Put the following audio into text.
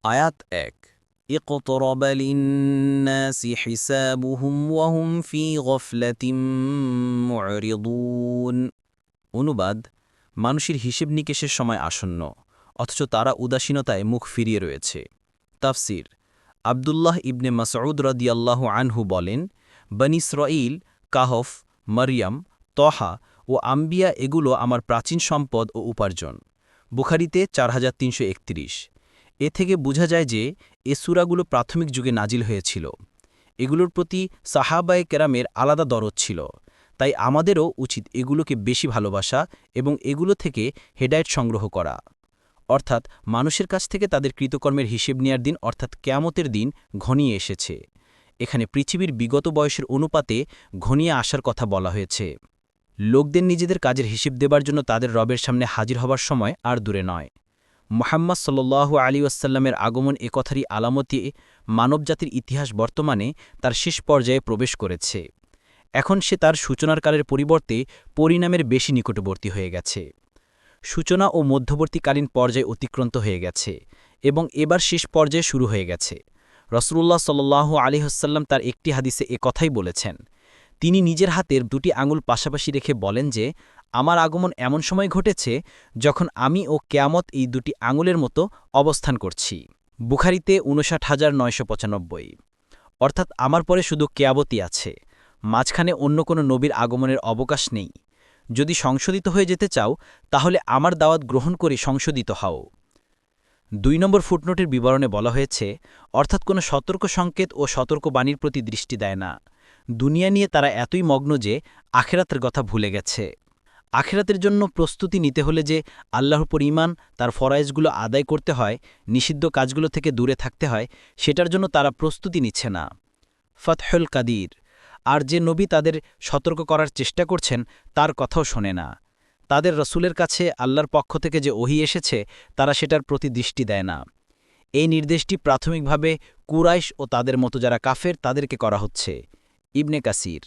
আয়াত ১ ইকতরাবা লিন্নাসি হিসাবুহুম ওয়া হুম ফি গফলাতিম মু'রিদুন। অনুবাদ, মানুষের হিসেব নিকেশের সময় আসন্ন, অথচ তারা উদাসীনতায় মুখ ফিরিয়ে রয়েছে। তাফসির, আবদুল্লাহ ইবনে মাসউদ রাদিয়াল্লাহু আনহু বলেন, বনী ইসরাঈল, কাহফ, মারিয়াম, তহা ও আম্বিয়া এগুলো আমার প্রাচীন সম্পদ ও উপার্জন। বুখারীতে 4331। এ থেকে বোঝা যায় যে এ সূরাগুলো প্রাথমিক যুগে নাজিল হয়েছিল। এগুলোর প্রতি সাহাবায়ে কেরামের আলাদা দরদ ছিল। তাই আমাদেরও উচিত এগুলোকে বেশি ভালোবাসা এবং এগুলো থেকে হেদায়েত সংগ্রহ করা। অর্থাৎ মানুষের কাছ থেকে তাদের কৃতকর্মের হিসেব নেয়ার দিন অর্থাৎ কিয়ামতের দিন ঘনিয়ে এসেছে। এখানে পৃথিবীর বিগত বয়সের অনুপাতে ঘনিয়ে আসার কথা বলা হয়েছে। লোকদের নিজেদের কাজের হিসেব দেবার জন্য তাদের রবের সামনে হাজির হবার সময় আর দূরে নয়। মুহাম্মদ সাল্লাল্লাহু আলাইহি ওয়াসাল্লামের আগমন এ কথারই আলামতে মানবজাতির ইতিহাস বর্তমানে তার শেষ পর্যায়ে প্রবেশ করেছে। এখন সে তার সূচনার কালের পরিবর্তে পরিণামের বেশি নিকটবর্তী হয়ে গেছে। সূচনা ও মধ্যবর্তীকালীন পর্যায়ে অতিক্রান্ত হয়ে গেছে এবং এবার শেষ পর্যায়ে শুরু হয়ে গেছে। রাসূলুল্লাহ সাল্লাল্লাহু আলাইহি ওয়াসাল্লাম তার একটি হাদিসে এ কথাই বলেছেন। তিনি নিজের হাতের দুটি আঙুল পাশাপাশি রেখে বলেন যে, আমার আগমন এমন সময় ঘটেছে যখন আমি ও কেয়ামত এই দুটি আঙুলের মতো অবস্থান করছি। বুখারীতে ৫৯,৯৯৫। অর্থাৎ আমার পরে শুধু কেয়ামতই আছে, মাঝখানে অন্য কোনো নবীর আগমনের অবকাশ নেই। যদি সংশোধিত হয়ে যেতে চাও তাহলে আমার দাওয়াত গ্রহণ করে সংশোধিত হও। ২ নম্বর ফুটনোটের বিবরণে বলা হয়েছে, অর্থাৎ কোনো সতর্ক সংকেত ও সতর্কবাণীর প্রতি দৃষ্টি দেয় না। দুনিয়া নিয়ে তারা এতই মগ্ন যে আখেরাতের কথা ভুলে গেছে। আখেরাতের জন্য প্রস্তুতি নিতে হলে যে আল্লাহর উপর ঈমান, তার ফরায়েজগুলো আদায় করতে হয়, নিষিদ্ধ কাজগুলো থেকে দূরে থাকতে হয়, সেটার জন্য তারা প্রস্তুতি নিচ্ছে না। ফতহুল কাদির। আর যে নবী তাদের সতর্ক করার চেষ্টা করছেন তার কথাও শোনে না। তাদের রসুলের কাছে আল্লাহর পক্ষ থেকে যে ওহী এসেছে তারা সেটার প্রতি দৃষ্টি দেয় না। এই নির্দেশটি প্রাথমিকভাবে কুরাইশ ও তাদের মতো যারা কাফের তাদেরকে করা হচ্ছে। ইবনে কাসির।